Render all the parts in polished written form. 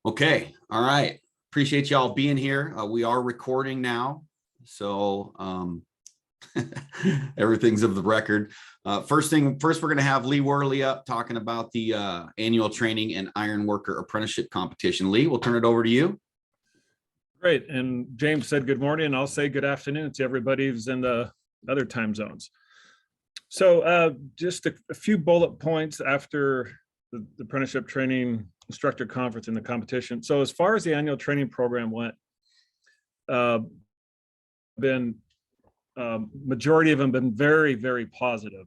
Okay, all right. Appreciate y'all being here. We are recording now, so everything's of the record. First, we're going to have Lee Worley up talking about the annual training and ironworker apprenticeship competition. Lee, we'll turn it over to you. Great, and James said good morning, and I'll say good afternoon to everybody who's in the other time zones. So just a few bullet points after the apprenticeship training instructor conference and the competition. So as far as the annual training program went, majority of them been very, very positive.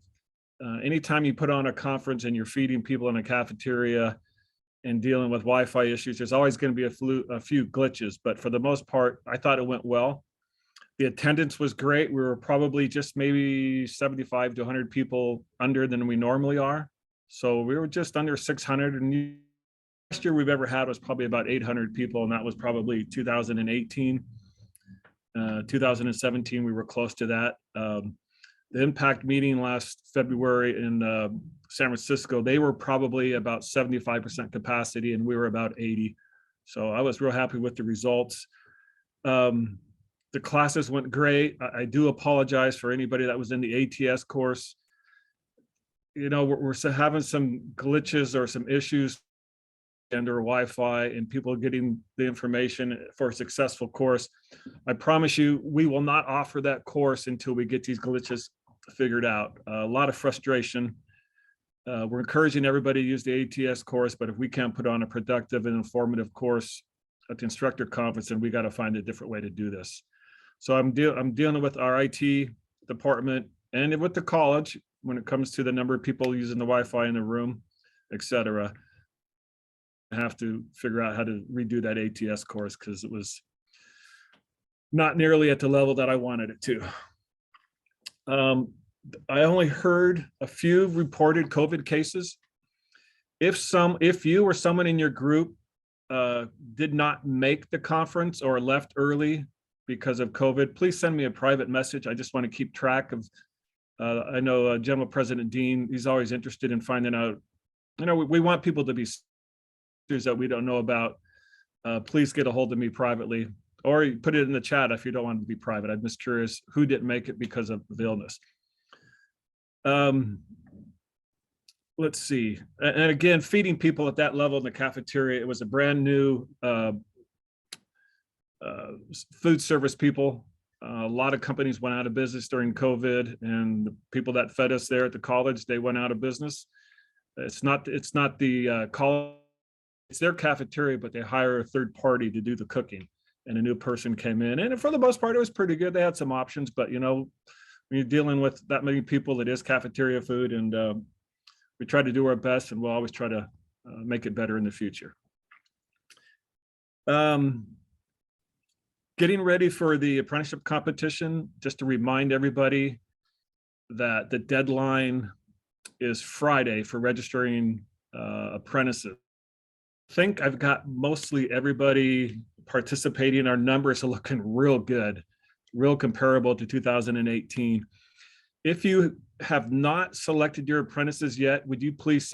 Anytime you put on a conference and you're feeding people in a cafeteria and dealing with Wi-Fi issues, there's always going to be a few glitches, but for the most part, I thought it went well. The attendance was great. We were probably just maybe 75 to 100 people under than we normally are. So we were just under 600, and last year we've ever had was probably about 800 people, and that was probably 2018. 2017, we were close to that. The impact meeting last February in San Francisco, they were probably about 75% capacity, and we were about 80. So I was real happy with the results. The classes went great. I do apologize for anybody that was in the ATS course. You know, we're having some glitches or some issues under Wi-Fi and people getting the information for a successful course. I promise you, we will not offer that course until we get these glitches figured out. A lot of frustration. We're encouraging everybody to use the ATS course, but if we can't put on a productive and informative course at the instructor conference, then we got to find a different way to do this. So I'm dealing with our IT department and with the college when it comes to the number of people using the Wi-Fi in the room, et cetera. I have to figure out how to redo that ATS course because it was not nearly at the level that I wanted it to. I only heard a few reported COVID cases. If you or someone in your group did not make the conference or left early because of COVID, please send me a private message. I just want to keep track of, I know General President Dean, he's always interested in finding out, you know, we want people to be that we don't know about. Please get a hold of me privately, or you put it in the chat if you don't want to be private. I'm just curious who didn't make it because of the illness. Let's see. And again, feeding people at that level in the cafeteria, it was a brand new food service people. A lot of companies went out of business during COVID, and the people that fed us there at the college, they went out of business. It's not the college, it's their cafeteria, but they hire a third party to do the cooking, and a new person came in, and for the most part, it was pretty good. They had some options, but you know, when you're dealing with that many people, it is cafeteria food, and we try to do our best, and we'll always try to make it better in the future. Getting ready for the apprenticeship competition, just to remind everybody that the deadline is Friday for registering apprentices. I think I've got mostly everybody participating. Our numbers are looking real good, real comparable to 2018. If you have not selected your apprentices yet, would you please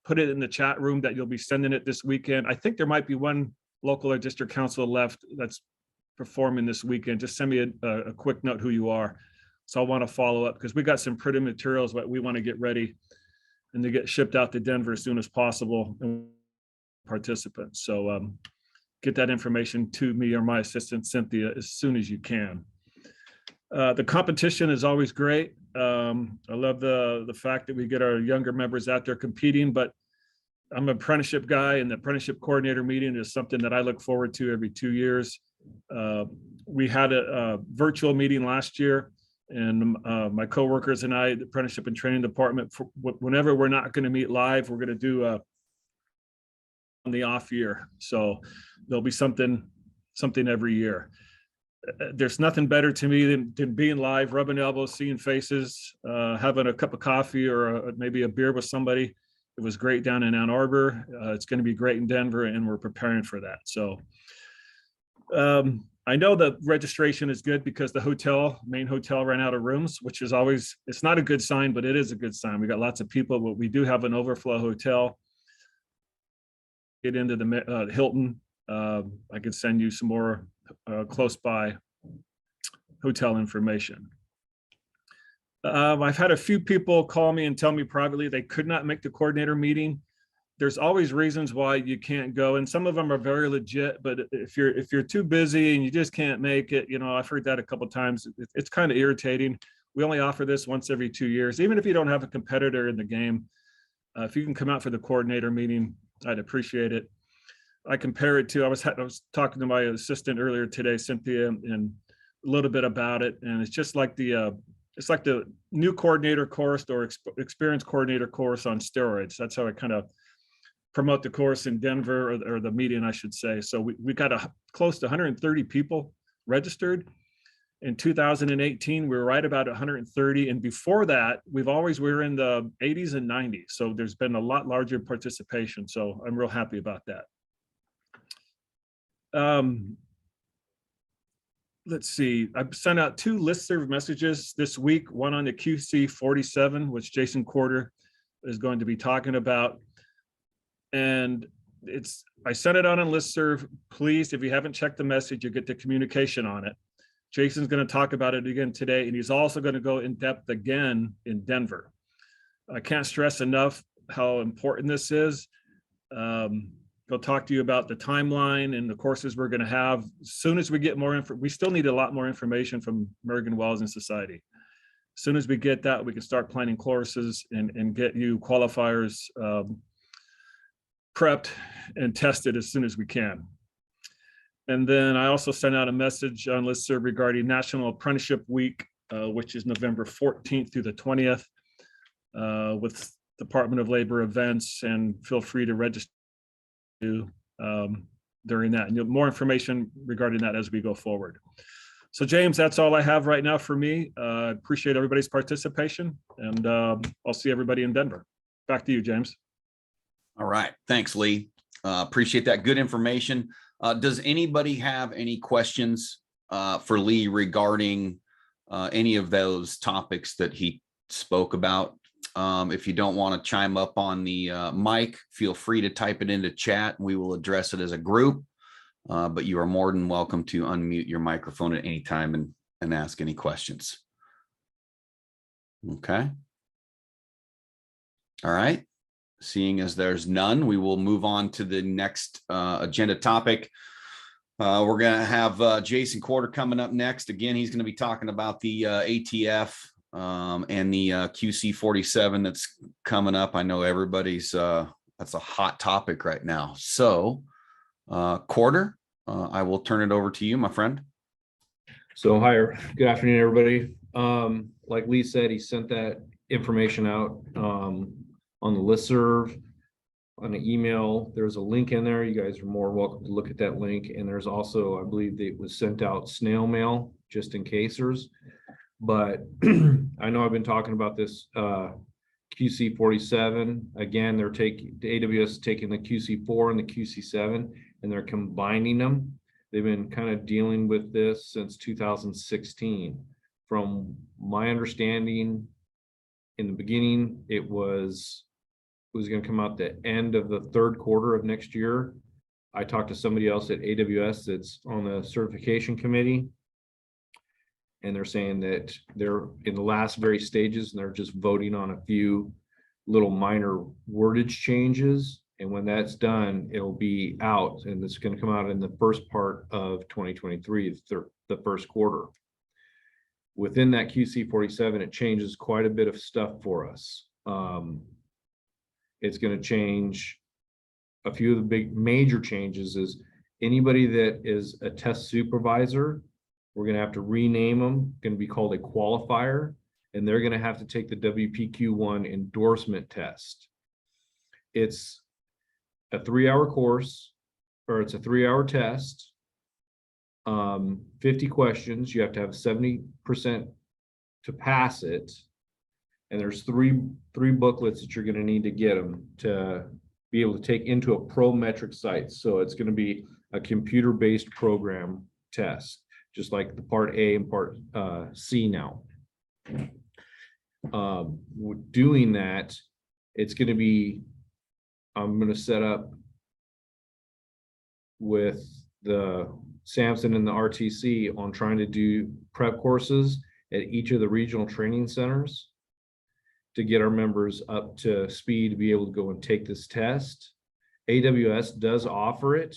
put it in the chat room that you'll be sending it this weekend. I think there might be one local or district council left that's performing this weekend. Just send me a quick note who you are. So I want to follow up because we got some pretty materials that we want to get ready and to get shipped out to Denver as soon as possible. And participants. So get that information to me or my assistant Cynthia as soon as you can. The competition is always great. I love the fact that we get our younger members out there competing, but I'm an apprenticeship guy, and the apprenticeship coordinator meeting is something that I look forward to every 2 years. We had a virtual meeting last year, and my coworkers and I, the apprenticeship and training department, whenever we're not going to meet live, we're going to do on the off year. So there'll be something every year. There's nothing better to me than being live, rubbing elbows, seeing faces, having a cup of coffee or maybe a beer with somebody. It was great down in Ann Arbor. It's going to be great in Denver, and we're preparing for that. So I know the registration is good because the main hotel ran out of rooms, which is always, it's not a good sign, but it is a good sign. We got lots of people, but we do have an overflow hotel. get into the Hilton, I can send you some more close by hotel information. I've had a few people call me and tell me privately they could not make the coordinator meeting. There's always reasons why you can't go, and some of them are very legit, but if you're too busy and you just can't make it, you know, I've heard that a couple of times. It's kind of irritating. We only offer this once every 2 years. Even if you don't have a competitor in the game, if you can come out for the coordinator meeting, I'd appreciate it. I compare it to, I was talking to my assistant earlier today, Cynthia, and a little bit about it, and it's just like the new coordinator course or experienced coordinator course on steroids. That's how I kind of promote the course in Denver, or the meeting, I should say. So we got close to 130 people registered. In 2018, we were right about 130. And before that, we were in the 80s and 90s. So there's been a lot larger participation. So I'm real happy about that. Let's see, I've sent out 2 listserv messages this week, one on the QC 47, which Jason Corder is going to be talking about. And I sent it out on listserv. Please, if you haven't checked the message, you get the communication on it. Jason's going to talk about it again today, and he's also going to go in depth again in Denver. I can't stress enough how important this is. He'll talk to you about the timeline and the courses we're going to have. As soon as we get more info, we still need a lot more information from American Welding Society. As soon as we get that, we can start planning courses and get you qualifiers prepped and tested as soon as we can. And then I also sent out a message on listserv regarding National Apprenticeship Week, which is November 14th through the 20th, with Department of Labor events, and feel free to register during that. And more information regarding that as we go forward. So James, that's all I have right now for me. Appreciate everybody's participation, and I'll see everybody in Denver. Back to you, James. All right. Thanks, Lee. Appreciate that good information. Does anybody have any questions for Lee regarding any of those topics that he spoke about? If you don't want to chime up on the mic, feel free to type it into chat. We will address it as a group, but you are more than welcome to unmute your microphone at any time and ask any questions. Okay. All right. Seeing as there's none, we will move on to the next agenda topic. We're going to have Jason Corder coming up next. Again, he's going to be talking about the ATF and the QC 47 that's coming up. I know everybody's, that's a hot topic right now. So Corder, I will turn it over to you, my friend. So hi, good afternoon, everybody. Like Lee said, he sent that information out on the listserv, on the email. There's a link in there. You guys are more welcome to look at that link. And there's also, I believe it was sent out snail mail, just in casers. But I know I've been talking about this QC 47. Again, they're the AWS taking the QC 4 and the QC 7, and they're combining them. They've been kind of dealing with this since 2016. From my understanding, in the beginning, it was going to come out the end of the 3rd quarter of next year. I talked to somebody else at AWS that's on the certification committee, and they're saying that they're in the last very stages, and they're just voting on a few little minor wordage changes. And when that's done, it'll be out, and it's going to come out in the first part of 2023, the 1st quarter. Within that QC 47, it changes quite a bit of stuff for us. It's going to change a few of the big major changes. Is anybody that is a test supervisor, we're going to have to rename them, going to be called a qualifier, and they're going to have to take the WPQ1 endorsement test. It's a 3-hour course, or it's a 3-hour test. 50 questions. You have to have 70% to pass it. And there's three booklets that you're going to need to get them to be able to take into a Prometric site. So it's going to be a computer-based program test, just like the part A and part C now. Doing that, it's going to be, I'm going to set up with the Sampson and the RTC on trying to do prep courses at each of the regional training centers to get our members up to speed to be able to go and take this test. AWS does offer it.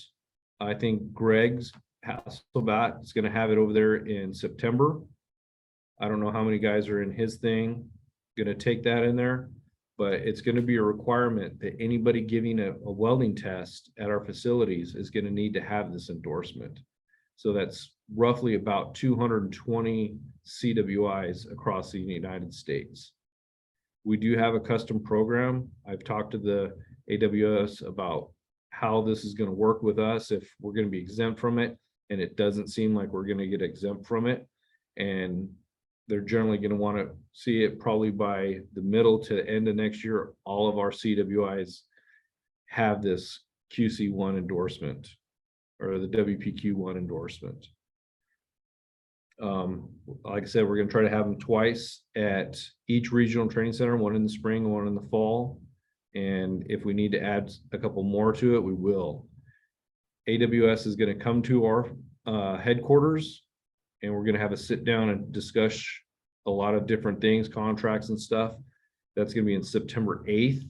I think Greg's Hasselbat is going to have it over there in September. I don't know how many guys are in his thing going to take that in there, but it's going to be a requirement that anybody giving a welding test at our facilities is going to need to have this endorsement. So that's roughly about 220 CWIs across the United States. We do have a custom program. I've talked to the AWS about how this is going to work with us if we're going to be exempt from it, and it doesn't seem like we're going to get exempt from it. And they're generally going to want to see it probably by the middle to the end of next year. All of our CWIs have this QC1 endorsement or the WPQ1 endorsement. Like I said, we're going to try to have them twice at each regional training center, one in the spring, one in the fall. And if we need to add a couple more to it, we will. AWS is going to come to our headquarters, and we're going to have a sit down and discuss a lot of different things, contracts and stuff. That's going to be in September 8th.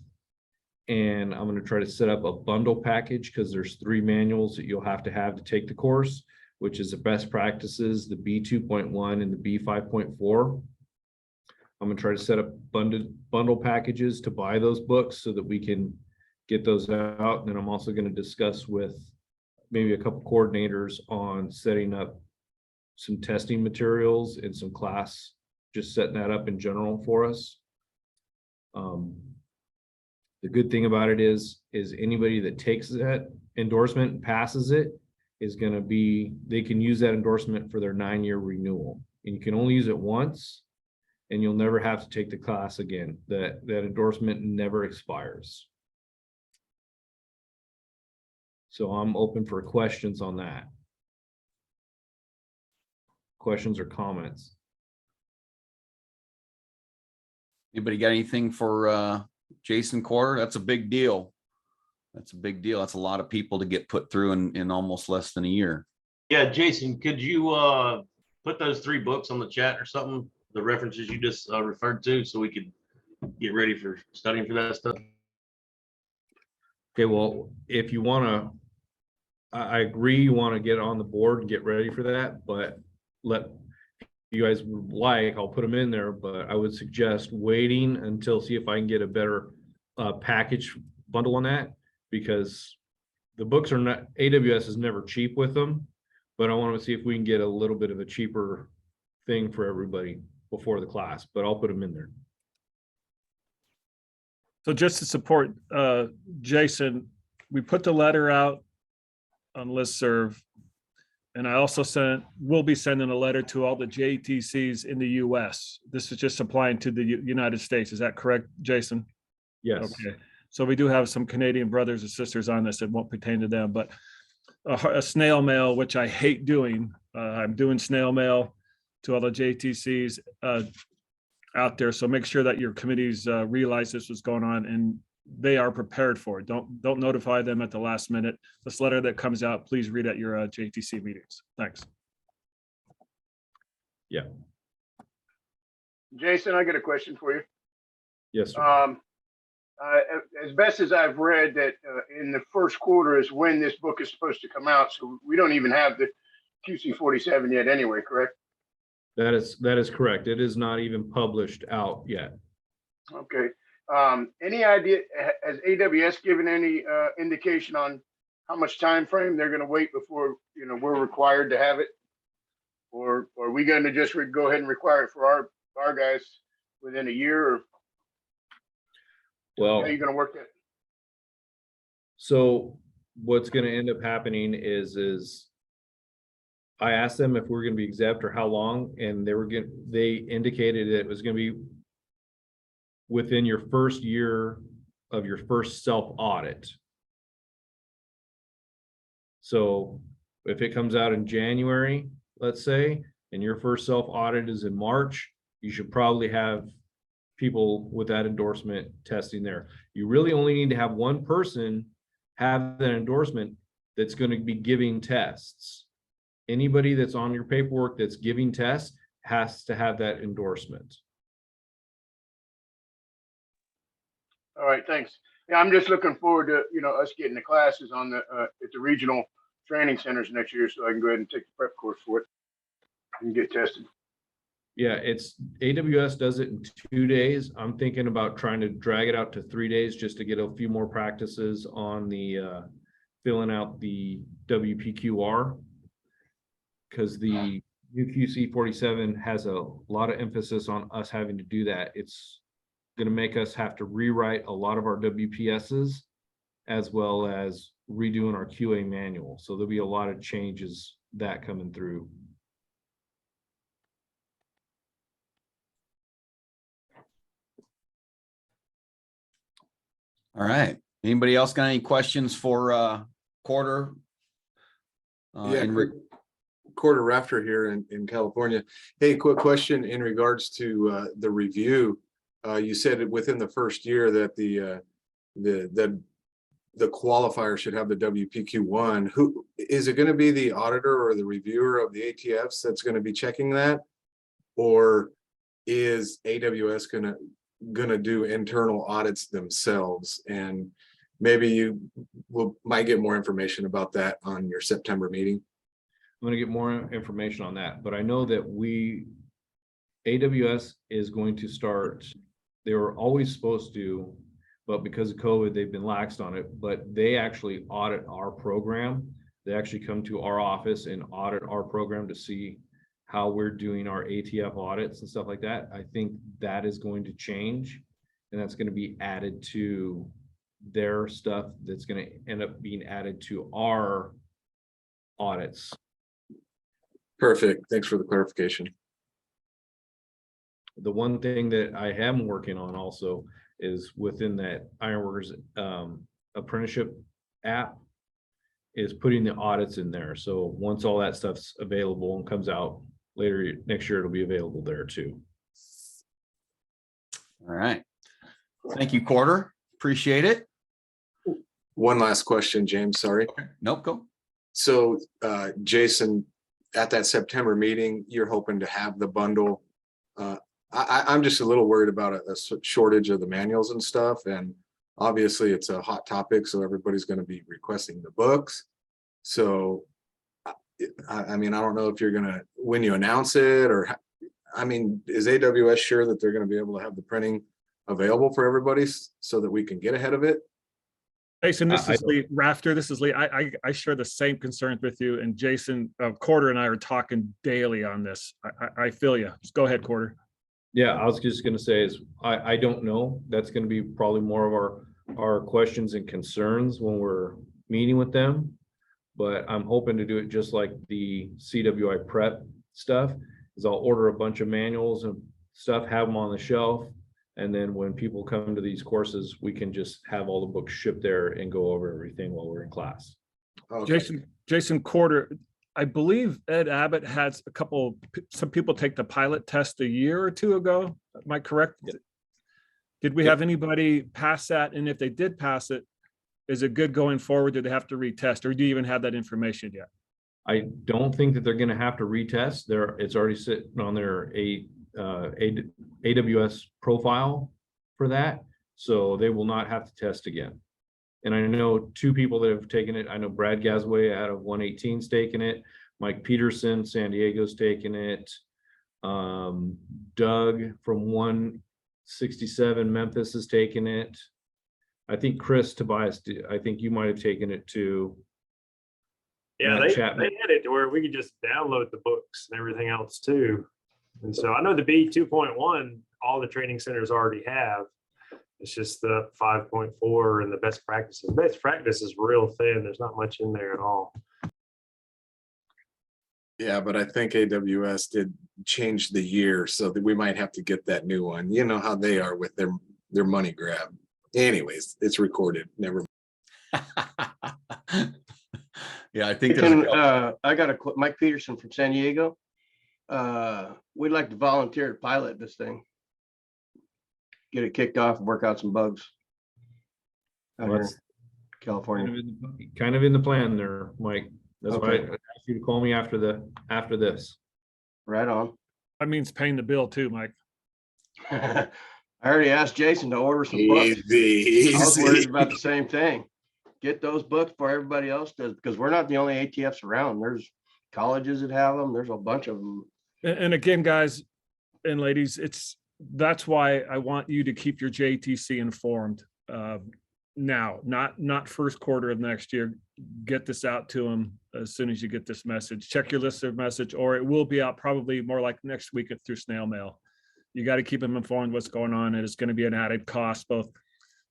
And I'm going to try to set up a bundle package because there's 3 manuals that you'll have to take the course, which is the best practices, the B2.1 and the B5.4. I'm going to try to set up bundle packages to buy those books so that we can get those out. And then I'm also going to discuss with maybe a couple coordinators on setting up some testing materials and some class, just setting that up in general for us. The good thing about it is anybody that takes that endorsement and passes it is going to be, they can use that endorsement for their 9-year renewal. And you can only use it once, and you'll never have to take the class again. That endorsement never expires. So I'm open for questions on that. Questions or comments? Anybody got anything for Jason Quarter? That's a big deal. That's a big deal. That's a lot of people to get put through in almost less than a year. Yeah, Jason, could you put those 3 books on the chat or something, the references you just referred to, so we could get ready for studying for that stuff? Okay, well, if you want to, I agree, you want to get on the board and get ready for that, but you guys would like, I'll put them in there, but I would suggest waiting until see if I can get a better package bundle on that, because the books are not, AWS is never cheap with them, but I want to see if we can get a little bit of a cheaper thing for everybody before the class, but I'll put them in there. So just to support Jason, we put the letter out on listserv, and I also will be sending a letter to all the JTCs in the US. This is just applying to the United States. Is that correct, Jason? Yes. Okay. So we do have some Canadian brothers and sisters on this. It won't pertain to them, but a snail mail, which I hate doing. I'm doing snail mail to all the JTCs out there. So make sure that your committees realize this was going on and they are prepared for it. Don't notify them at the last minute. This letter that comes out, please read at your JTC meetings. Thanks. Yeah. Jason, I got a question for you. Yes, sir. As best as I've read, that in the first quarter is when this book is supposed to come out. So we don't even have the QC 47 yet anyway, correct? That is correct. It is not even published out yet. Okay. Any idea, has AWS given any indication on how much time frame they're going to wait before, we're required to have it? Or are we going to just go ahead and require it for our guys within a year? Or Well, how are you going to work that? so what's going to end up happening is I asked them if we're going to be exempt or how long, and they indicated it was going to be within your first year of your first self audit. So if it comes out in January, let's say, and your first self audit is in March, you should probably have people with that endorsement testing there. You really only need to have one person have that endorsement that's going to be giving tests. Anybody that's on your paperwork that's giving tests has to have that endorsement. All right, thanks. Yeah, I'm just looking forward to, us getting the classes on the, at the regional training centers next year, so I can go ahead and take the prep course for it and get tested. Yeah, it's AWS does it in 2 days. I'm thinking about trying to drag it out to 3 days just to get a few more practices on the filling out the WPQR, because the UQC 47 has a lot of emphasis on us having to do that. It's going to make us have to rewrite a lot of our WPSs as well as redoing our QA manual. So there'll be a lot of changes that coming through. All right. Anybody else got any questions for Quarter? Yeah, Quarter Rafter here in California. Hey, quick question in regards to the review. You said within the first year that the qualifier should have the WPQ1. Who is it going to be? The auditor or the reviewer of the ATFs that's going to be checking that, or is AWS gonna do internal audits themselves? And maybe you might get more information about that on your September meeting. I'm going to get more information on that, but I know that AWS is going to start. They were always supposed to, but because of COVID, they've been laxed on it, but they actually audit our program. They actually come to our office and audit our program to see how we're doing our ATF audits and stuff like that. I think that is going to change, and that's going to be added to their stuff. That's going to end up being added to our audits. Perfect. Thanks for the clarification. The one thing that I am working on also is within that Ironworkers apprenticeship app is putting the audits in there. So once all that stuff's available and comes out later next year, it'll be available there too. All right. Thank you, Quarter. Appreciate it. One last question, James. Sorry. Okay. Nope, go. So, Jason, at that September meeting, you're hoping to have the bundle. I'm just a little worried about a shortage of the manuals and stuff. And obviously it's a hot topic, so everybody's going to be requesting the books. So, I mean, I don't know if you're going to, when you announce it, or, I mean, is AWS sure that they're going to be able to have the printing available for everybody so that we can get ahead of it? Jason, this is Lee Rafter. This is Lee. I share the same concerns with you, and Jason Quarter and I are talking daily on this. I feel you. Just go ahead, Quarter. Yeah, I was just going to say is I don't know. That's going to be probably more of our questions and concerns when we're meeting with them. But I'm hoping to do it just like the CWI prep stuff. Is I'll order a bunch of manuals and stuff, have them on the shelf, and then when people come to these courses, we can just have all the books shipped there and go over everything while we're in class. Okay. Jason Quarter, I believe Ed Abbott had some people take the pilot test a year or two ago. Am I correct? Yep. Did we have anybody pass that? And if they did pass it, is it good going forward? Did they have to retest, or do you even have that information yet? I don't think that they're going to have to retest. It's already sitting on their AWS profile for that, so they will not have to test again. And I know 2 people that have taken it. I know Brad Gasway out of 118's taken it. Mike Peterson, San Diego's taken it. Doug from 167 Memphis has taken it. I think Chris Tobias, I think you might have taken it too. Yeah, they had it to where we could just download the books and everything else too. And so I know the B 2.1, all the training centers already have. It's just the 5.4 and the best practices. Best practice is real thin. There's not much in there at all. Yeah, but I think AWS did change the year so that we might have to get that new one. You know how they are with their money grab. Anyways, it's recorded. Never Yeah, I think I got Mike Peterson from San Diego. We'd like to volunteer to pilot this thing. Get it kicked off and work out some bugs. Well, California. Kind of in the plan there, Mike. That's why I Okay. asked you to call me after this. Right on. That means paying the bill too, Mike. I already asked Jason to order some books. Easy, I was worried easy. about the same thing. Get those books before everybody else does, because we're not the only ATFs around. There's colleges that have them. There's a bunch of them. And again, guys and ladies, that's why I want you to keep your JTC informed. Now, not first quarter of next year. Get this out to them as soon as you get this message. Check your list of message, or it will be out probably more like next week through snail mail. You got to keep them informed what's going on. It is going to be an added cost both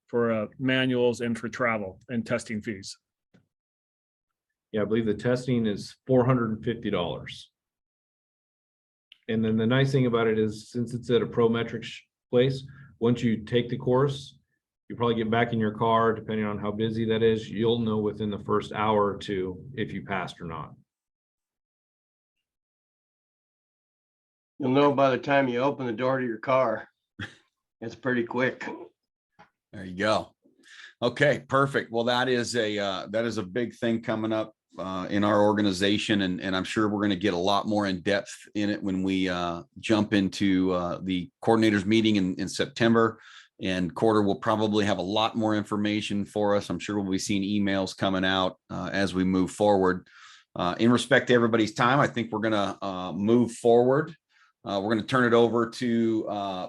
for manuals and for travel and testing fees. Yeah, I believe the testing is $450. And then the nice thing about it is, since it's at a Prometrics place, once you take the course, you probably get back in your car, depending on how busy that is, you'll know within the first hour or two if you passed or not. You'll know by the time you open the door to your car. It's pretty quick. There you go. Okay, perfect. Well, that is a big thing coming up in our organization, and I'm sure we're going to get a lot more in depth in it when we jump into the coordinators meeting in September. And Quarter will probably have a lot more information for us. I'm sure we'll be seeing emails coming out as we move forward. In respect to everybody's time, I think we're going to move forward. We're going to turn it over to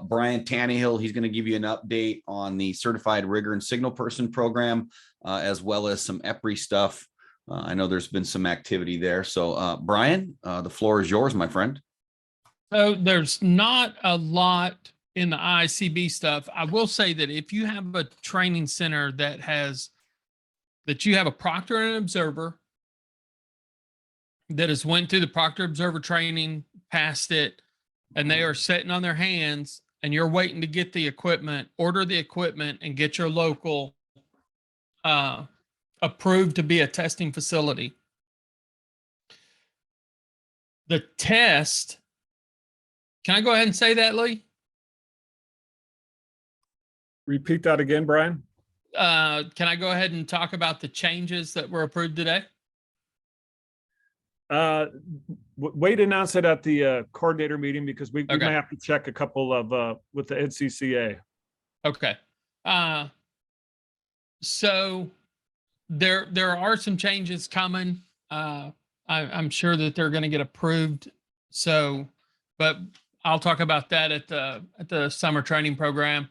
Brian Tannehill. He's going to give you an update on the Certified Rigger and Signal Person program, as well as some EPRI stuff. I know there's been some activity there. So Brian, the floor is yours, my friend. So there's not a lot in the IICB stuff. I will say that if you have a training center that you have a proctor and an observer that has went through the proctor observer training, passed it, and they are sitting on their hands, and you're waiting to get the equipment, order the equipment, and get your local approved to be a testing facility. The test, can I go ahead and say that, Lee? Repeat that again, Brian. Can I go ahead and talk about the changes that were approved today? Wait to announce it at the coordinator meeting, because we Okay. may have to check a couple of with the NCCA. Okay. So there are some changes coming. I'm sure that they're going to get approved. So, but I'll talk about that at the summer training program.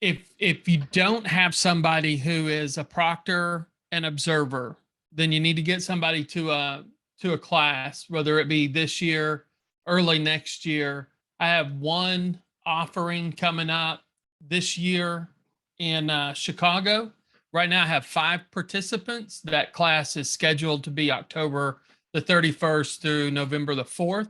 If you don't have somebody who is a proctor and observer, then you need to get somebody to a class, whether it be this year, early next year. I have one offering coming up this year in Chicago. Right now I have 5 participants. That class is scheduled to be October the 31st through November the 4th.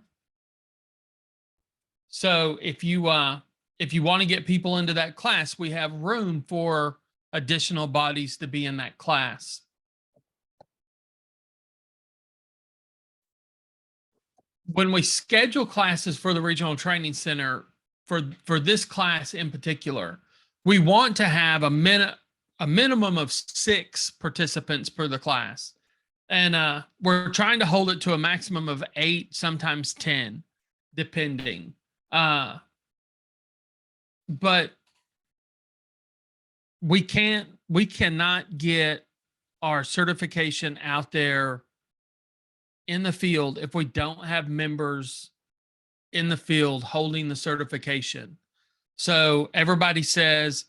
So if you want to get people into that class, we have room for additional bodies to be in that class. When we schedule classes for the Regional Training Center, for this class in particular, we want to have a minimum of 6 participants per the class. And we're trying to hold it to a maximum of 8, sometimes 10, depending. But we cannot get our certification out there in the field if we don't have members in the field holding the certification. So everybody says,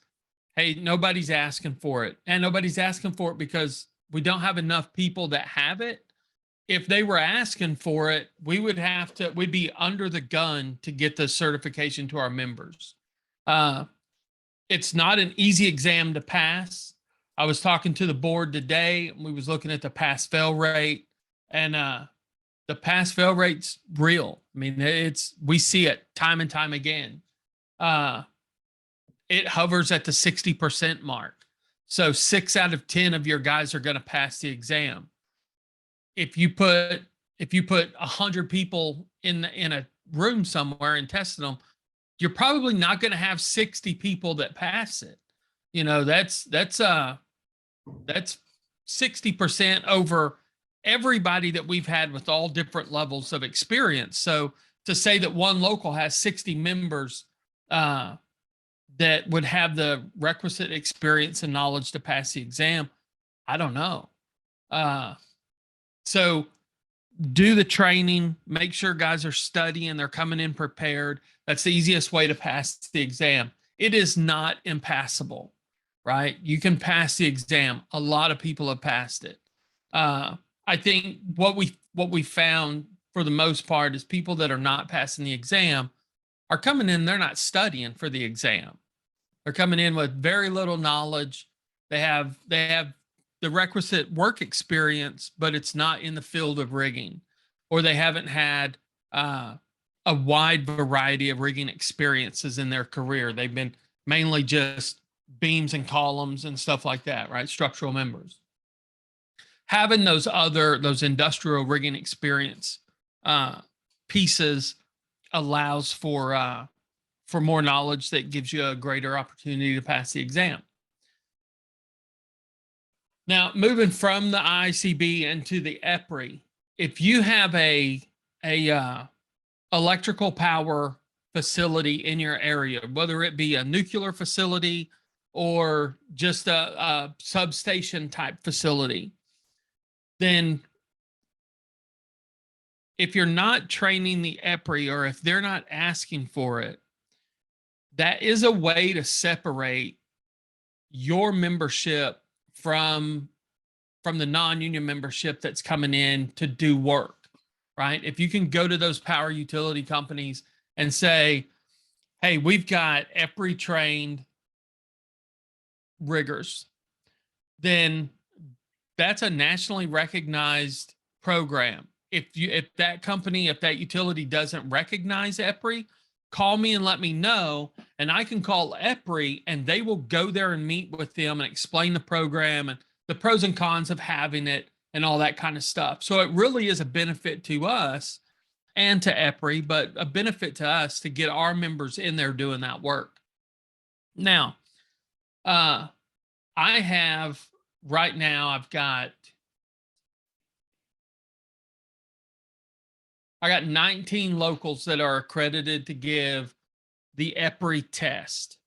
hey, nobody's asking for it. And nobody's asking for it because we don't have enough people that have it. If they were asking for it, we'd be under the gun to get the certification to our members. It's not an easy exam to pass. I was talking to the board today, and we was looking at the pass-fail rate, and the pass-fail rate's real. I mean, we see it time and time again. It hovers at the 60% mark. So 6 out of 10 of your guys are going to pass the exam. If you put 100 people in a room somewhere and tested them, you're probably not going to have 60 people that pass it. You know, that's That's 60% over everybody that we've had with all different levels of experience. So to say that one local has 60 members that would have the requisite experience and knowledge to pass the exam, I don't know. So do the training, make sure guys are studying, they're coming in prepared. That's the easiest way to pass the exam. It is not impassable, right? You can pass the exam. A lot of people have passed it. I think what we found for the most part is people that are not passing the exam are coming in, they're not studying for the exam. They're coming in with very little knowledge. They have the requisite work experience, but it's not in the field of rigging, or they haven't had a wide variety of rigging experiences in their career. They've been mainly just beams and columns and stuff like that, right? Structural members. Having those industrial rigging experience pieces allows for more knowledge that gives you a greater opportunity to pass the exam. Now, moving from the IICB into the EPRI, if you have a electrical power facility in your area, whether it be a nuclear facility or just a substation type facility, then if you're not training the EPRI, or if they're not asking for it, that is a way to separate your membership from the non-union membership that's coming in to do work, right? If you can go to those power utility companies and say, hey, we've got EPRI trained riggers, then that's a nationally recognized program. If that utility doesn't recognize EPRI, call me and let me know, and I can call EPRI and they will go there and meet with them and explain the program and the pros and cons of having it and all that kind of stuff. So it really is a benefit to us and to EPRI, but a benefit to us to get our members in there doing that work. Now, I have right now, I got 19 locals that are accredited to give the EPRI test.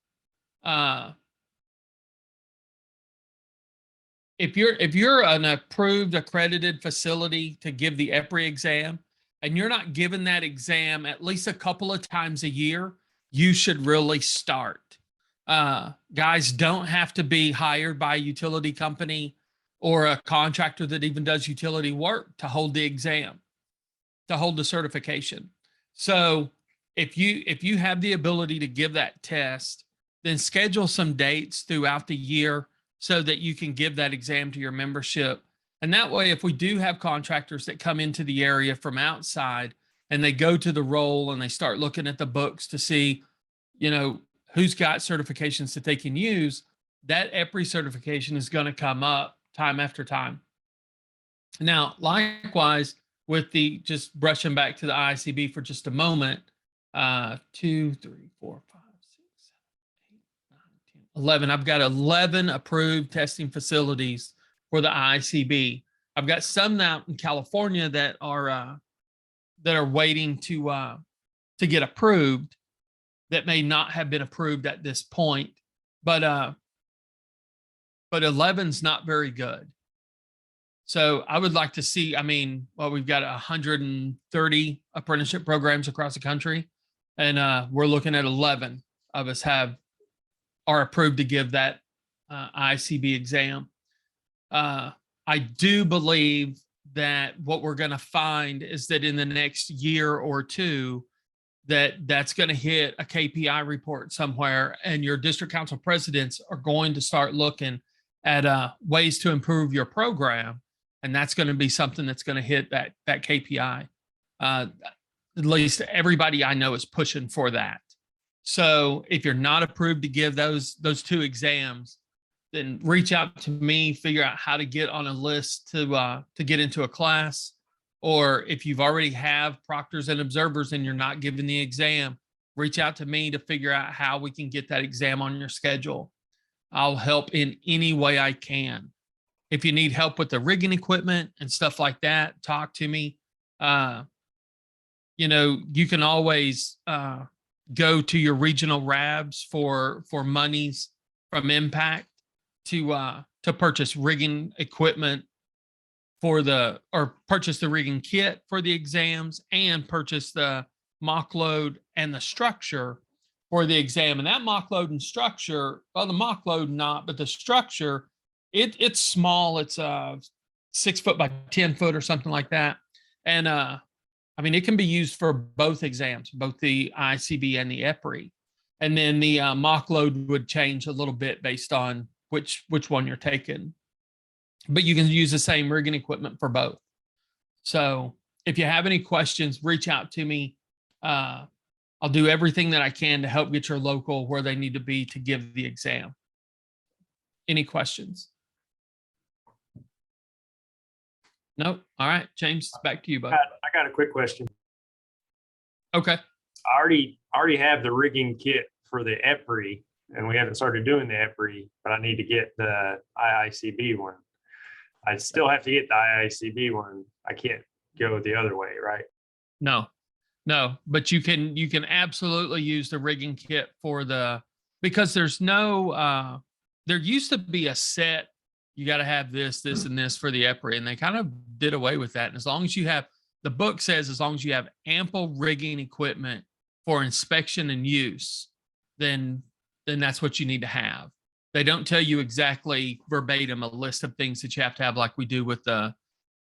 If you're an approved accredited facility to give the EPRI exam and you're not giving that exam at least a couple of times a year, you should really start. Guys don't have to be hired by a utility company or a contractor that even does utility work to hold the exam, to hold the certification. So if you have the ability to give that test, then schedule some dates throughout the year so that you can give that exam to your membership. And that way, if we do have contractors that come into the area from outside and they go to the role and they start looking at the books to see, who's got certifications that they can use, that EPRI certification is going to come up time after time. Now, likewise, with just brushing back to the IICB for just a moment, 2, 3, 4, 5, 6, 7, 8, 9, 10, 11. I've got 11 approved testing facilities for the IICB. I've got some out in California that are waiting to get approved, that may not have been approved at this point, but 11's not very good. So I would like to see, we've got 130 apprenticeship programs across the country, and we're looking at 11 of us are approved to give that IICB exam. I do believe that what we're going to find is that in the next year or two, that's going to hit a KPI report somewhere, and your district council presidents are going to start looking at ways to improve your program. And that's going to be something that's going to hit that KPI. At least everybody I know is pushing for that. So if you're not approved to give those 2 exams, then reach out to me, figure out how to get on a list to get into a class. Or if you've already have proctors and observers and you're not giving the exam, reach out to me to figure out how we can get that exam on your schedule. I'll help in any way I can. If you need help with the rigging equipment and stuff like that, talk to me. You can always go to your regional RABs for monies from Impact to purchase rigging equipment or purchase the rigging kit for the exams and purchase the mock load and the structure for the exam. And that mock load and structure, well, the mock load not, but the structure, it's small. It's 6 foot by 10 foot or something like that. And it can be used for both exams, both the IICB and the EPRI. And then the mock load would change a little bit based on which one you're taking. But you can use the same rigging equipment for both. So if you have any questions, reach out to me. I'll do everything that I can to help get your local where they need to be to give the exam. Any questions? Nope. All right, James, back to you, bud. I got a quick question. Okay. I already have the rigging kit for the EPRI, and we haven't started doing the EPRI, but I need to get the IICB one. I still have to get the IICB one. I can't go the other way, right? No, but you can absolutely use the rigging kit because there's no, there used to be a set, you got to have this, and this for the EPRI, and they kind of did away with that. And as long as you have, the book says, as long as you have ample rigging equipment for inspection and use, then that's what you need to have. They don't tell you exactly verbatim a list of things that you have to have, like we do with the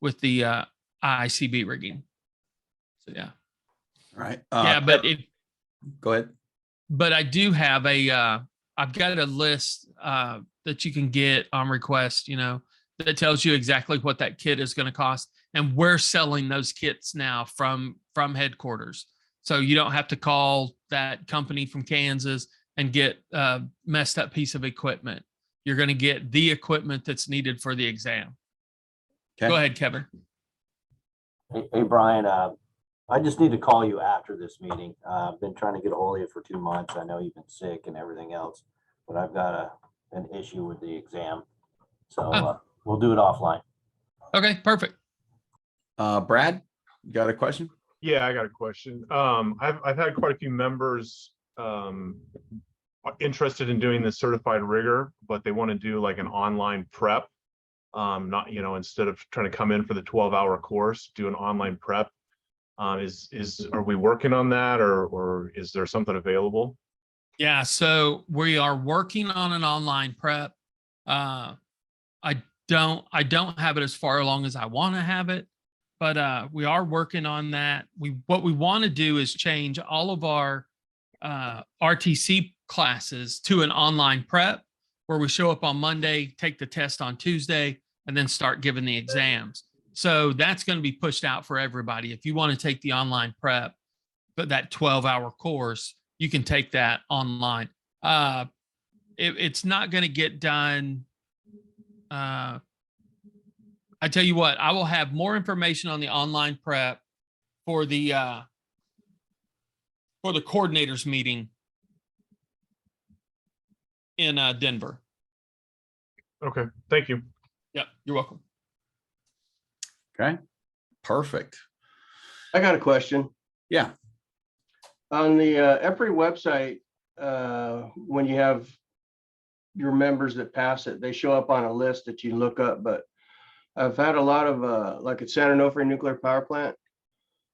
IICB rigging. So yeah. All right. But go ahead. But I do have I've got a list that you can get on request, that tells you exactly what that kit is going to cost. And we're selling those kits now from headquarters. So you don't have to call that company from Kansas and get a messed up piece of equipment. You're going to get the equipment that's needed for the exam. Okay. Go ahead, Kevin. Hey, Brian, I just need to call you after this meeting. I've been trying to get a hold of you for 2 months. I know you've been sick and everything else, but I've got an issue with the exam. So we'll do it offline. Okay, perfect. Brad, you got a question? Yeah, I got a question. I've had quite a few members interested in doing the certified rigger, but they want to do like an online prep. Not, instead of trying to come in for the 12-hour course, do an online prep. Are we working on that, or is there something available? Yeah, so we are working on an online prep. I don't have it as far along as I want to have it, but we are working on that. What we want to do is change all of our RTC classes to an online prep where we show up on Monday, take the test on Tuesday, and then start giving the exams. So that's going to be pushed out for everybody. If you want to take the online prep, but that 12-hour course, you can take that online. It's not going to get done. I tell you what, I will have more information on the online prep for the coordinators meeting in Denver. Okay, thank you. Yep, you're welcome. Okay, perfect. I got a question. Yeah. On the EPRI website, when you have your members that pass it, they show up on a list that you look up, but I've had a lot of, like at San Onofre Nuclear Power Plant,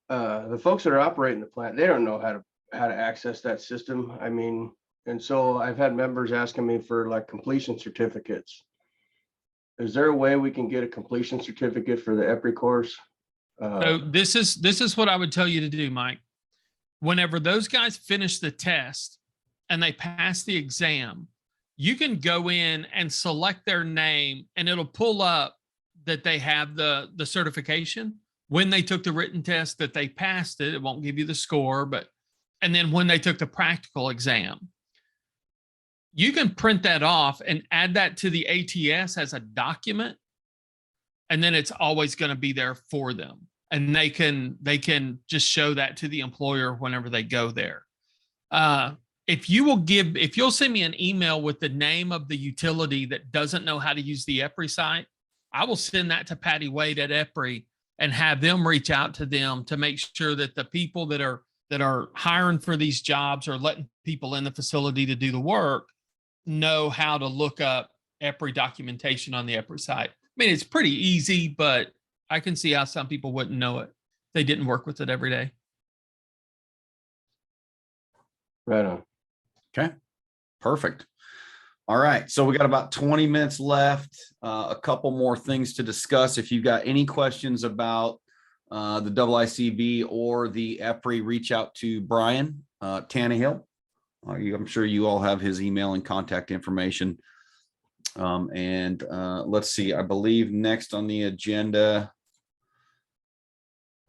the folks that are operating the plant, they don't know how to access that system. I mean, and so I've had members asking me for like completion certificates. Is there a way we can get a completion certificate for the EPRI course? So this is what I would tell you to do, Mike. Whenever those guys finish the test and they pass the exam, you can go in and select their name and it'll pull up that they have the certification. When they took the written test that they passed it, it won't give you the score, and then when they took the practical exam, you can print that off and add that to the ATS as a document. And then it's always going to be there for them. And they can just show that to the employer whenever they go there. If you'll send me an email with the name of the utility that doesn't know how to use the EPRI site, I will send that to Patty Wade at EPRI and have them reach out to them to make sure that the people that are hiring for these jobs or letting people in the facility to do the work know how to look up EPRI documentation on the EPRI site. I mean, it's pretty easy, but I can see how some people wouldn't know it. They didn't work with it every day. Right on. Okay, perfect. All right, so we got about 20 minutes left. A couple more things to discuss. If you've got any questions about the IICB or the EPRI, reach out to Brian Tannehill. I'm sure you all have his email and contact information. Let's see, I believe next on the agenda.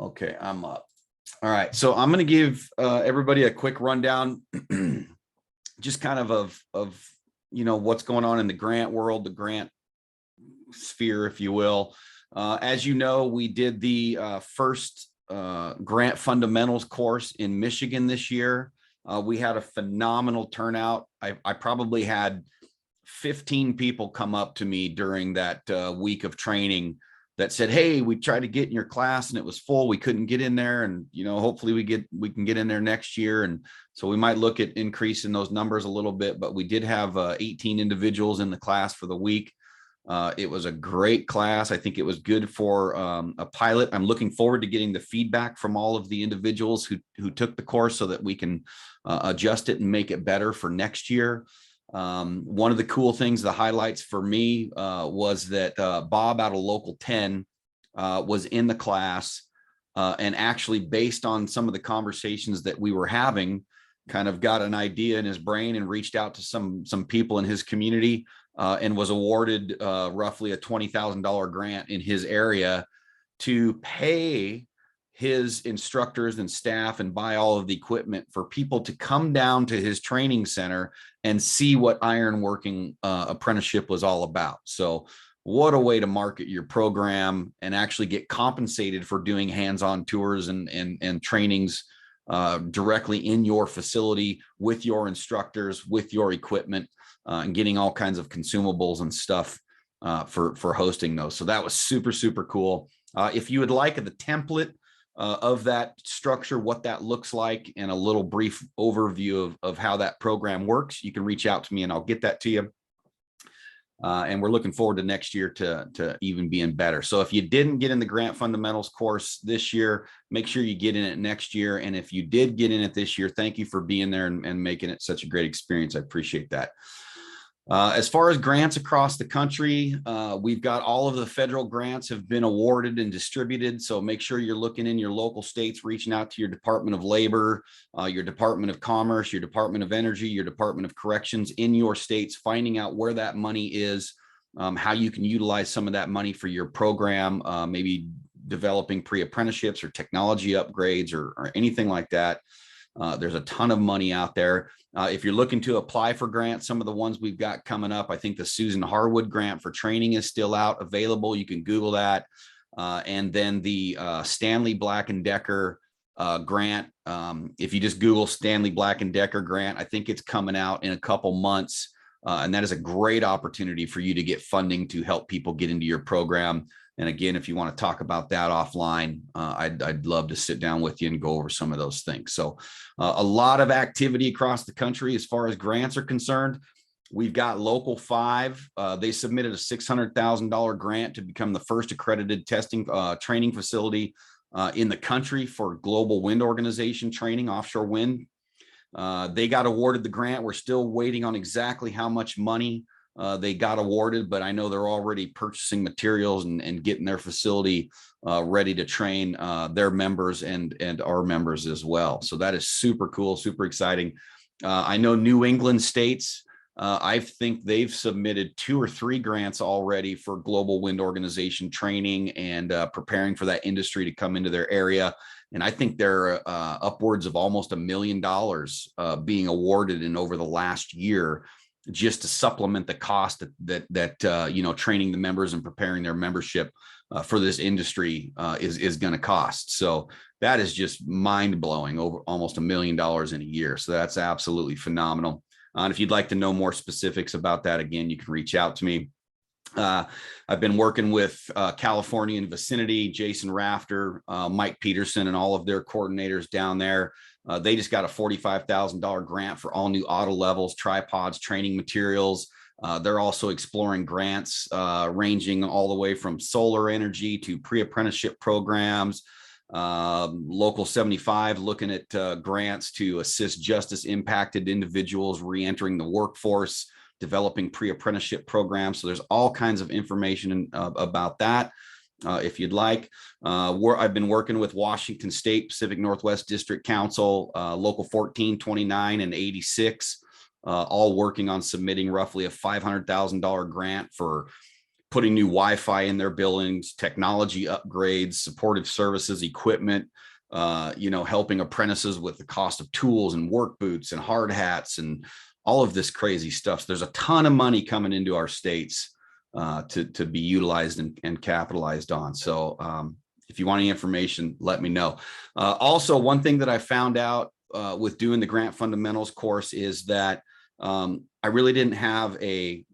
Okay, I'm up. All right, so I'm going to give everybody a quick rundown, just kind of you know, what's going on in the grant world, the grant sphere, if you will. As you know, we did the first grant fundamentals course in Michigan this year. We had a phenomenal turnout. I probably had 15 people come up to me during that week of training that said, hey, we tried to get in your class and it was full. We couldn't get in there. And, you know, hopefully we can get in there next year. And so we might look at increasing those numbers a little bit, but we did have 18 individuals in the class for the week. It was a great class. I think it was good for a pilot. I'm looking forward to getting the feedback from all of the individuals who took the course so that we can adjust it and make it better for next year. One of the cool things, the highlights for me was that Bob out of Local 10 was in the class and actually based on some of the conversations that we were having, kind of got an idea in his brain and reached out to some people in his community and was awarded roughly a $20,000 grant in his area to pay his instructors and staff and buy all of the equipment for people to come down to his training center and see what ironworking apprenticeship was all about. So what a way to market your program and actually get compensated for doing hands-on tours and trainings directly in your facility with your instructors, with your equipment, and getting all kinds of consumables and stuff for hosting those. So that was super, super cool. If you would like the template of that structure, what that looks like, and a little brief overview of how that program works, you can reach out to me and I'll get that to you. And we're looking forward to next year to even being better. So if you didn't get in the grant fundamentals course this year, make sure you get in it next year. And if you did get in it this year, thank you for being there and making it such a great experience. I appreciate that. As far as grants across the country, we've got all of the federal grants have been awarded and distributed. So make sure you're looking in your local states, reaching out to your Department of Labor, your Department of Commerce, your Department of Energy, your Department of Corrections in your states, finding out where that money is, how you can utilize some of that money for your program, maybe developing pre-apprenticeships or technology upgrades or anything like that. There's a ton of money out there. If you're looking to apply for grants, some of the ones we've got coming up, I think the Susan Harwood grant for training is still out available. You can Google that. And then the Stanley Black & Decker grant. If you just Google Stanley Black & Decker grant, I think it's coming out in a couple months. And that is a great opportunity for you to get funding to help people get into your program. And again, if you want to talk about that offline, I'd love to sit down with you and go over some of those things. So a lot of activity across the country as far as grants are concerned. We've got Local 5. They submitted a $600,000 grant to become the first accredited testing training facility in the country for global wind organization training, offshore wind. They got awarded the grant. We're still waiting on exactly how much money they got awarded, but I know they're already purchasing materials and getting their facility ready to train their members and our members as well. So that is super cool, super exciting. I know New England states, I think they've submitted 2 or 3 grants already for global wind organization training and preparing for that industry to come into their area. And I think they're upwards of almost $1 million being awarded in over the last year, just to supplement the cost that you know, training the members and preparing their membership for this industry is going to cost. So that is just mind blowing, over almost $1 million in a year. So that's absolutely phenomenal. And if you'd like to know more specifics about that, again, you can reach out to me. I've been working with California and vicinity, Jason Rafter, Mike Peterson, and all of their coordinators down there. They just got a $45,000 grant for all new auto levels, tripods, training materials. They're also exploring grants ranging all the way from solar energy to pre-apprenticeship programs. Local 75 looking at grants to assist justice impacted individuals re-entering the workforce, developing pre-apprenticeship programs. So there's all kinds of information about that. If you'd like, I've been working with Washington State Pacific Northwest District Council, Local 14, 29, and 86, all working on submitting roughly a $500,000 grant for putting new Wi-Fi in their buildings, technology upgrades, supportive services, equipment, helping apprentices with the cost of tools and work boots and hard hats and all of this crazy stuff. So there's a ton of money coming into our states to be utilized and capitalized on. So if you want any information, let me know. Also, one thing that I found out with doing the Grant Fundamentals course is that I really didn't have a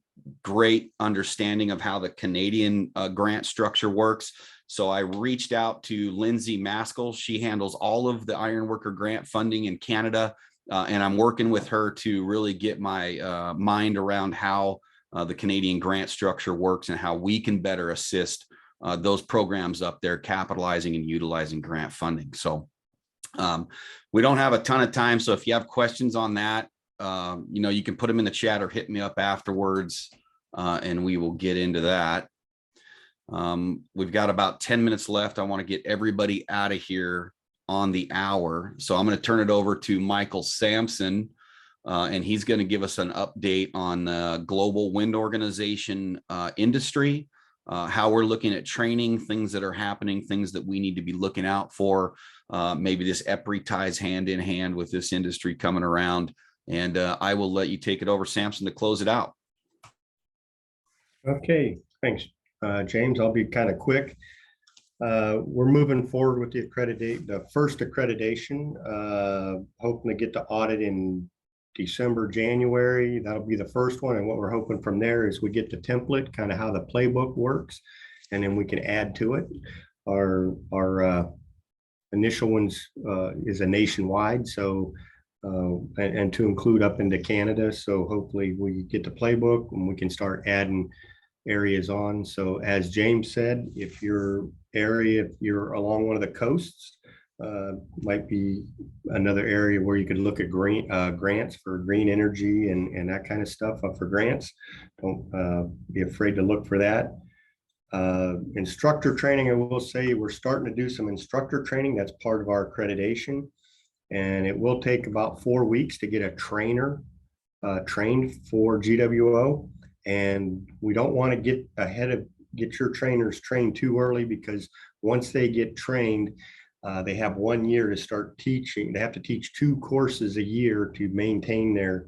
great understanding of how the Canadian grant structure works. So I reached out to Lindsay Maskell. She handles all of the Ironworker grant funding in Canada. And I'm working with her to really get my mind around how the Canadian grant structure works and how we can better assist those programs up there capitalizing and utilizing grant funding. So we don't have a ton of time. So if you have questions on that, you can put them in the chat or hit me up afterwards and we will get into that. We've got about 10 minutes left. I want to get everybody out of here on the hour. So I'm going to turn it over to Michael Sampson, and he's going to give us an update on the global wind organization industry, how we're looking at training, things that are happening, things that we need to be looking out for. Maybe this EPRI ties hand in hand with this industry coming around. And I will let you take it over, Sampson, to close it out. Okay, thanks, James. I'll be kind of quick. We're moving forward with the first accreditation, hoping to get the audit in December, January. That'll be the first one. And what we're hoping from there is we get the template, kind of how the playbook works, and then we can add to it. Our initial ones is a nationwide, so and to include up into Canada. So hopefully we get the playbook and we can start adding areas on. So as James said, if you're along one of the coasts, might be another area where you could look at grants for green energy and that kind of stuff for grants. Don't be afraid to look for that. Instructor training, I will say we're starting to do some instructor training. That's part of our accreditation, and it will take about 4 weeks to get a trainer trained for GWO. And we don't want to get your trainers trained too early, because once they get trained, they have 1 year to start teaching. They have to teach 2 courses a year to maintain their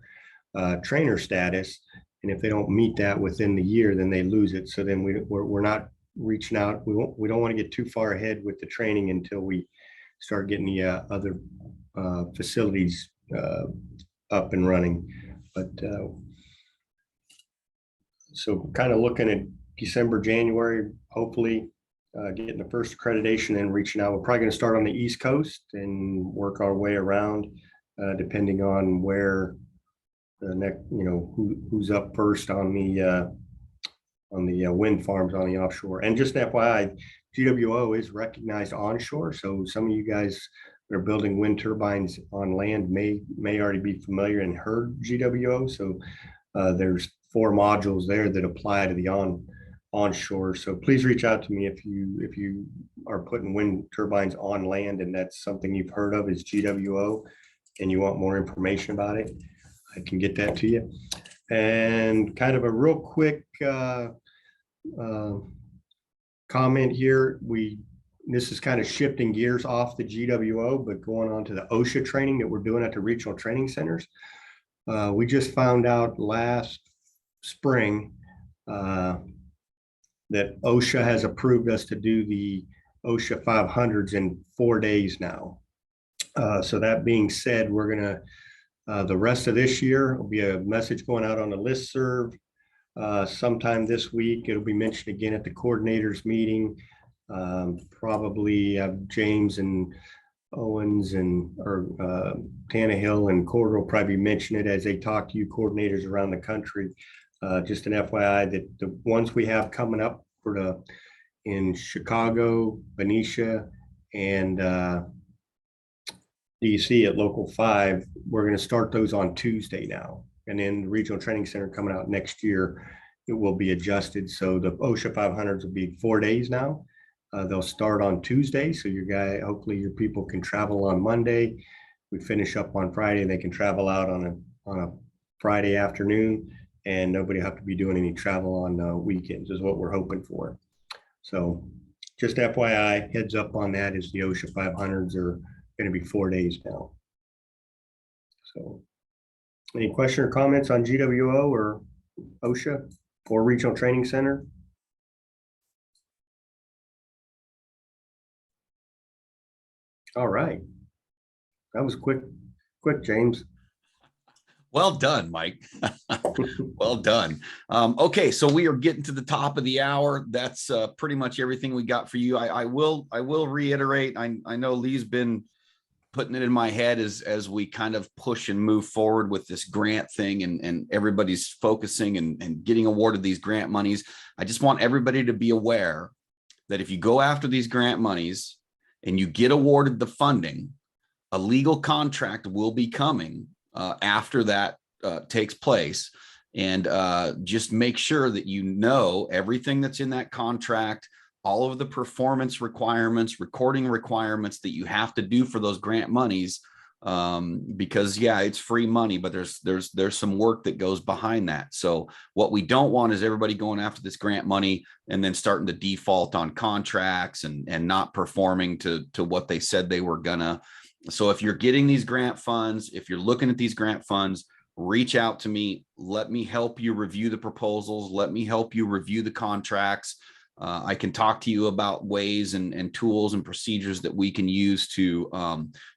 trainer status. And if they don't meet that within the year, then they lose it. So then we're not reaching out. We don't want to get too far ahead with the training until we start getting the other facilities up and running. But so kind of looking at December, January, hopefully getting the first accreditation and reaching out. We're probably going to start on the East Coast and work our way around depending on where the next, who's up first on the wind farms on the offshore. And just an FYI, GWO is recognized onshore. So some of you guys that are building wind turbines on land may already be familiar and heard GWO. So there's 4 modules there that apply to the onshore. So please reach out to me if you are putting wind turbines on land and that's something you've heard of is GWO and you want more information about it, I can get that to you. And kind of a real quick comment here. This is kind of shifting gears off the GWO, but going on to the OSHA training that we're doing at the regional training centers. We just found out last spring that OSHA has approved us to do the OSHA 500s in 4 days now. So that being said, we're gonna the rest of this year will be a message going out on the listserv sometime this week. It'll be mentioned again at the coordinators meeting. Probably James and Owens and Tannehill and Corder will probably mention it as they talk to you coordinators around the country. Just an FYI that the ones we have coming up in Chicago, Benicia, and DC at Local 5, we're going to start those on Tuesday now. And then the Regional Training Center coming out next year, it will be adjusted. So the OSHA 500s will be 4 days now. They'll start on Tuesday. So hopefully your people can travel on Monday. We finish up on Friday. They can travel out on a Friday afternoon, and nobody have to be doing any travel on weekends is what we're hoping for. So just FYI, heads up on that is the OSHA 500s are going to be 4 days now. So any question or comments on GWO or OSHA or Regional Training Center? All right. That was quick, James. Well done, Mike. Well done. Okay, so we are getting to the top of the hour. That's pretty much everything we got for you. I will reiterate. I know Lee's been putting it in my head as we kind of push and move forward with this grant thing, and everybody's focusing and getting awarded these grant monies. I just want everybody to be aware that if you go after these grant monies and you get awarded the funding, a legal contract will be coming after that takes place. And just make sure that you know everything that's in that contract, all of the performance requirements, recording requirements that you have to do for those grant monies, because yeah, it's free money, but there's some work that goes behind that. So what we don't want is everybody going after this grant money and then starting to default on contracts and not performing to what they said they were gonna. So if you're getting these grant funds, if you're looking at these grant funds, reach out to me. Let me help you review the proposals. Let me help you review the contracts. I can talk to you about ways and tools and procedures that we can use to,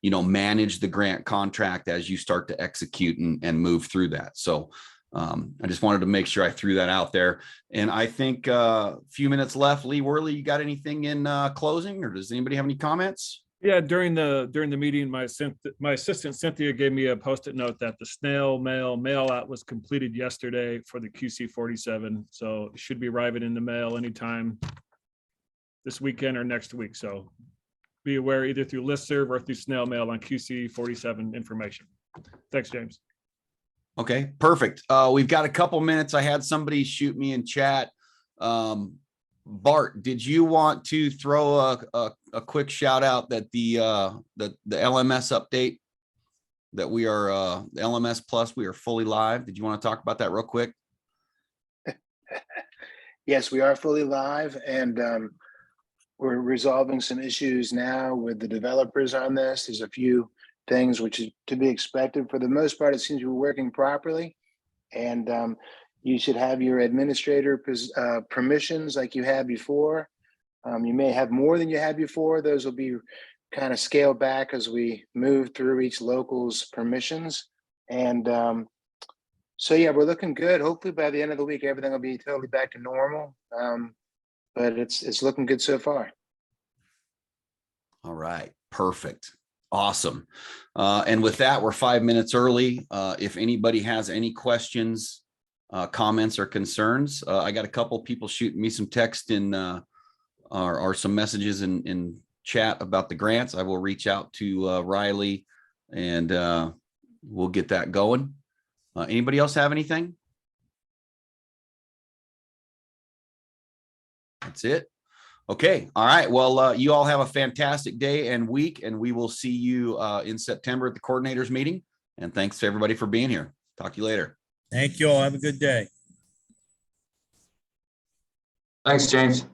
manage the grant contract as you start to execute and move through that. So I just wanted to make sure I threw that out there. And I think a few minutes left. Lee, Worley, you got anything in closing, or does anybody have any comments? Yeah, during the meeting, my assistant Cynthia gave me a Post-it note that the snail mail out was completed yesterday for the QC 47. So it should be arriving in the mail anytime this weekend or next week. So be aware either through listserv or through snail mail on QC 47 information. Thanks, James. Okay, perfect. We've got a couple minutes. I had somebody shoot me in chat. Bart, did you want to throw a quick shout out that the LMS update that we are the LMS Plus, we are fully live? Did you want to talk about that real quick? Yes, we are fully live, and we're resolving some issues now with the developers on this. There's a few things which is to be expected. For the most part, it seems to be working properly, and you should have your administrator permissions like you had before. You may have more than you had before. Those will be kind of scaled back as we move through each local's permissions. And so, yeah, we're looking good. Hopefully by the end of the week, everything will be totally back to normal. But it's looking good so far. All right, perfect. Awesome. And with that, we're 5 minutes early. If anybody has any questions, comments or concerns, I got a couple people shooting me some text in or some messages in chat about the grants. I will reach out to Riley and we'll get that going. Anybody else have anything? That's it. Okay. All right. Well, you all have a fantastic day and week, and we will see you in September at the coordinators meeting. And thanks to everybody for being here. Talk to you later. Thank you all. Have a good day. Thanks, James.